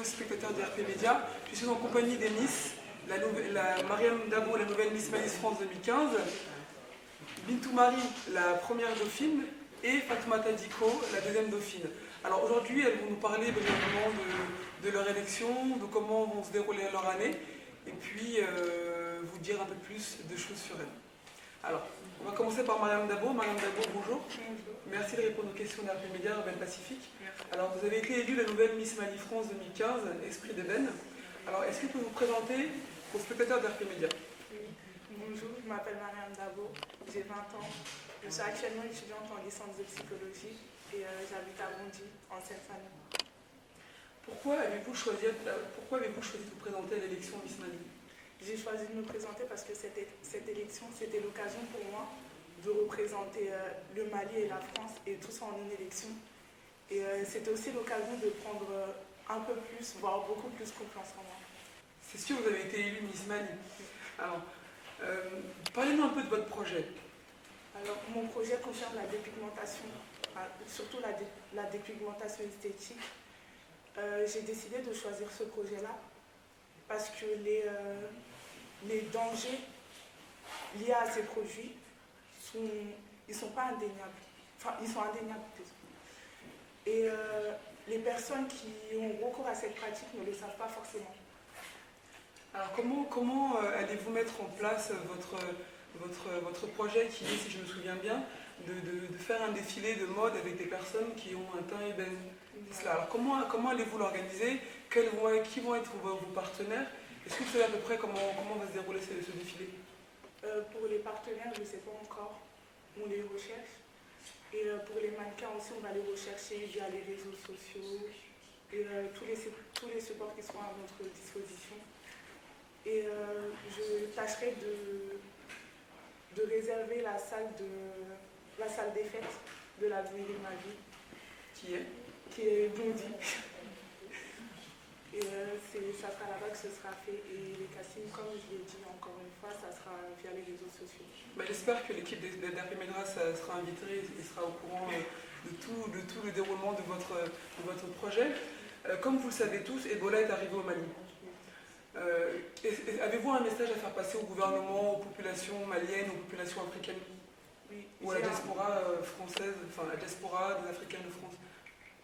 spectateurs d'RP Média. Je suis en compagnie des Miss, la Mariam Dabo, la nouvelle Miss Malice France 2015, Bintou Marie, la première dauphine, et Fatoumata Diko, la deuxième dauphine. Alors aujourd'hui, elles vont nous parler brièvement de leur élection, de comment vont se dérouler leur année, et puis vous dire un peu plus de choses sur elles. Alors, on va commencer par Mariam Dabo. Mariam Dabo, bonjour. Merci de répondre aux questions d'RP Média, Rebelle Pacifique. Alors, vous avez été élue la nouvelle Miss Mali France 2015, Esprit d'Ébène. Alors, est-ce que vous pouvez vous présenter aux spectateurs d'RP Média? Bonjour, je m'appelle Mariam Dabo, j'ai 20 ans. Je suis actuellement étudiante en licence de psychologie et j'habite à Bondy, en Seine-Saint-Denis. Pourquoi avez-vous choisi de vous présenter à l'élection Miss Mali? J'ai choisi de me présenter parce que cette élection, c'était l'occasion pour moi de représenter le Mali et la France et tout ça en une élection. Et c'était aussi l'occasion de prendre un peu plus, voire beaucoup plus confiance en moi. C'est sûr, vous avez été élue Miss Mali. Alors, parlez-nous un peu de votre projet. Alors, mon projet concerne la dépigmentation, surtout la dépigmentation esthétique. J'ai décidé de choisir ce projet-là parce que les dangers liés à ces produits, ils sont pas indéniables. Enfin, ils sont indéniables. Et les personnes qui ont recours à cette pratique ne le savent pas forcément. Alors, comment allez-vous mettre en place votre projet qui est, si je me souviens bien, de faire un défilé de mode avec des personnes qui ont un teint ébène? Alors, comment allez-vous l'organiser? Qui vont être vos partenaires? Est-ce que vous savez à peu près comment va se dérouler ce défilé? Pour les partenaires, je ne sais pas encore. On les recherche. Et pour les mannequins aussi, on va les rechercher via les réseaux sociaux et tous les supports qui seront à notre disposition. Et je tâcherai de réserver la salle des fêtes de la ville de ma vie. Qui est Bondy. Et ça sera là-bas que ce sera fait. Et les castings, comme je l'ai dit encore une fois, ça sera via les réseaux sociaux. J'espère que l'équipe d'RP Média sera invitée et sera au courant de tout le déroulement de votre projet. Comme vous le savez tous, Ebola est arrivé au Mali. Avez-vous un message à faire passer au gouvernement, aux populations maliennes, aux populations africaines? Oui. Ou à la diaspora française, enfin la diaspora des Africains de France?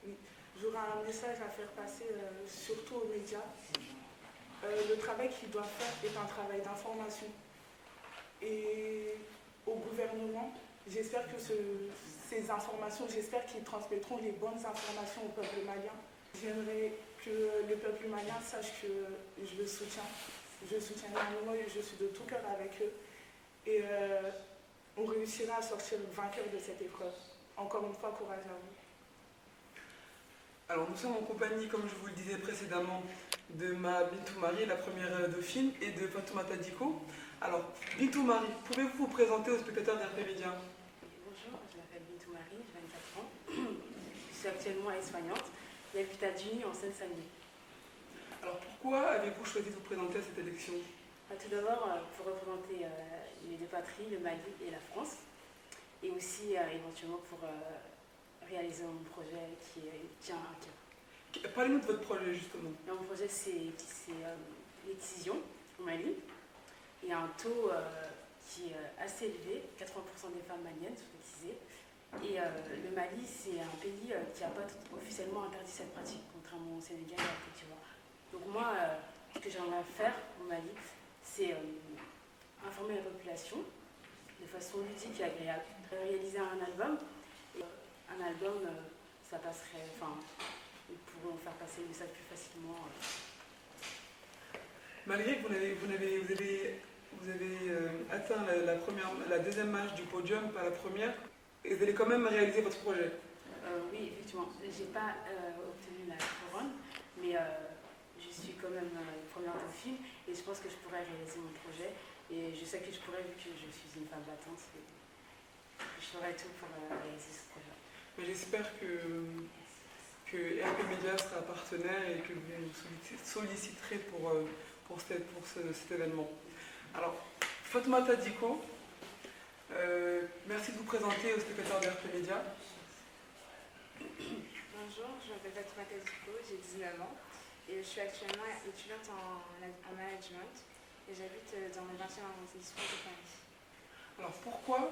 Oui. J'aurai un message à faire passer surtout aux médias. Le travail qu'ils doivent faire est un travail d'information. Et au gouvernement, j'espère que ces informations, j'espère qu'ils transmettront les bonnes informations au peuple malien. J'aimerais que le peuple malien sache que je le soutiens. Je soutiens énormément et je suis de tout cœur avec eux. Et on réussira à sortir vainqueur de cette épreuve. Encore une fois, courage à vous. Alors nous sommes en compagnie, comme je vous le disais précédemment, de ma Bintou Marie, la première dauphine, et de Fatoumata Diko. Alors, Bintou Marie, pouvez-vous vous présenter aux spectateurs d'RP Média? Bonjour, je m'appelle Bintou Marie, j'ai 24 ans. Je suis actuellement aide-soignante et habite à Duny en Seine-Saint-Denis. Alors pourquoi avez-vous choisi de vous présenter à cette élection? Tout d'abord, pour représenter les deux patries, le Mali et la France, et aussi éventuellement pour réaliser mon projet qui tient à cœur. Parlez-nous de votre projet justement. Mon projet c'est l'excision au Mali. Il y a un taux qui est assez élevé, 80% des femmes maliennes sont excisées. Et le Mali c'est un pays qui n'a pas officiellement interdit cette pratique, contrairement au Sénégal et à la Côte d'Ivoire. Donc moi, ce que j'aimerais faire au Mali, c'est informer la population de façon ludique et agréable. Réaliser un album. Un album, ça passerait, enfin, ils pourront faire passer le message plus facilement. Malgré que vous avez atteint la deuxième marche du podium, pas la première, vous allez quand même réaliser votre projet. Oui, effectivement. Je n'ai pas obtenu la couronne, mais je suis quand même première dauphine et je pense que je pourrais réaliser mon projet. Et je sais que je pourrais, vu que je suis une femme battante, je ferai tout pour réaliser ce projet. Mais j'espère que RP Média sera partenaire et que vous nous solliciterez pour cet événement. Alors, Fatoumata Diko, merci de vous présenter aux spectateurs de RP Média. Bonjour, je m'appelle Fatoumata Diko, j'ai 19 ans. et je suis actuellement étudiante en management et j'habite dans le 20e arrondissement de Paris. Alors pourquoi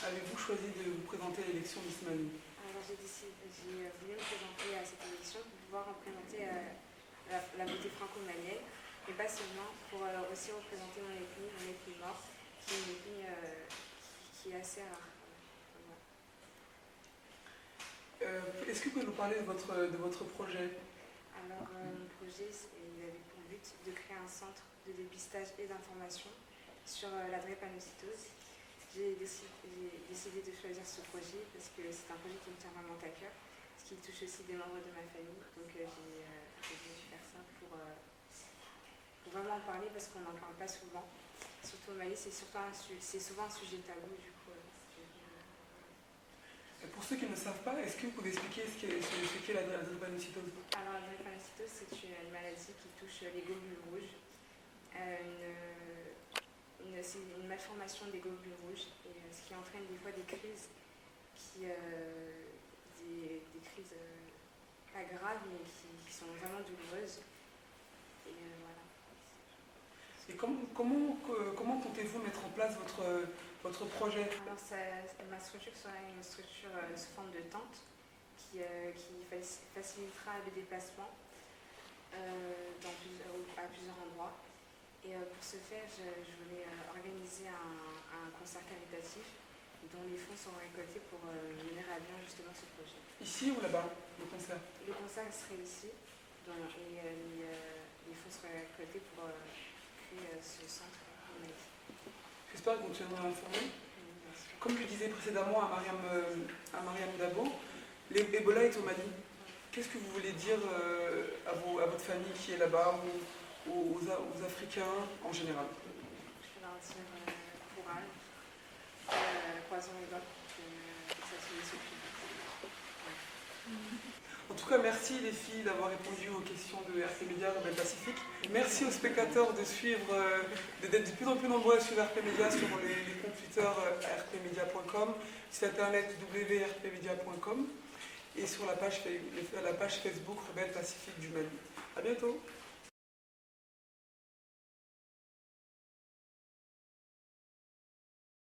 avez-vous choisi de vous présenter à l'élection Miss Mali? Alors j'ai voulu me présenter à cette élection pour pouvoir représenter la beauté franco-malienne et pas seulement, pour aussi représenter mon ethnie mort, qui est une ethnie qui est assez rare. Est-ce que vous pouvez nous parler de votre projet? Alors, mon projet, il avait pour but de créer un centre de dépistage et d'information sur la drépanocytose. J'ai décidé de choisir ce projet parce que c'est un projet qui me tient vraiment à cœur, ce qui touche aussi des membres de ma famille. Donc, j'ai voulu faire ça pour vraiment en parler parce qu'on n'en parle pas souvent. Surtout au Mali, c'est souvent un sujet tabou, du coup. Pour ceux qui ne savent pas, est-ce que vous pouvez expliquer ce qu'est la drépanocytose? Alors, la drépanocytose, c'est une maladie qui touche les globules rouges. C'est une malformation des globules rouges, et ce qui entraîne des fois des crises, des crises pas graves, mais qui sont vraiment douloureuses. Et voilà. Et comment comptez-vous mettre en place votre projet? Alors, ma structure sera une structure sous forme de tente qui facilitera le déplacement à plusieurs endroits. Et pour ce faire, je voulais organiser un concert caritatif dont les fonds seront récoltés pour mener à bien justement ce projet. Ici ou là-bas, le concert? Le concert serait ici et les fonds seraient récoltés pour créer ce centre. J'espère que vous me tiendrez informé. Comme je disais précédemment à Mariam Dabo, l'Ebola est au Mali. Qu'est-ce que vous voulez dire à votre famille qui est là-bas ou aux Africains en général? Je peux leur dire courage, croisons les doigts pour que ça finisse au plus vite. En tout cas, merci les filles d'avoir répondu aux questions de RP Média Rebelle Pacifique. Merci aux spectateurs d'être de plus en plus nombreux à suivre RP Média sur les comptes Twitter rpmedia.com, site internet www.rpmedia.com et sur la page Facebook Rebelle Pacifique du Mali. À bientôt.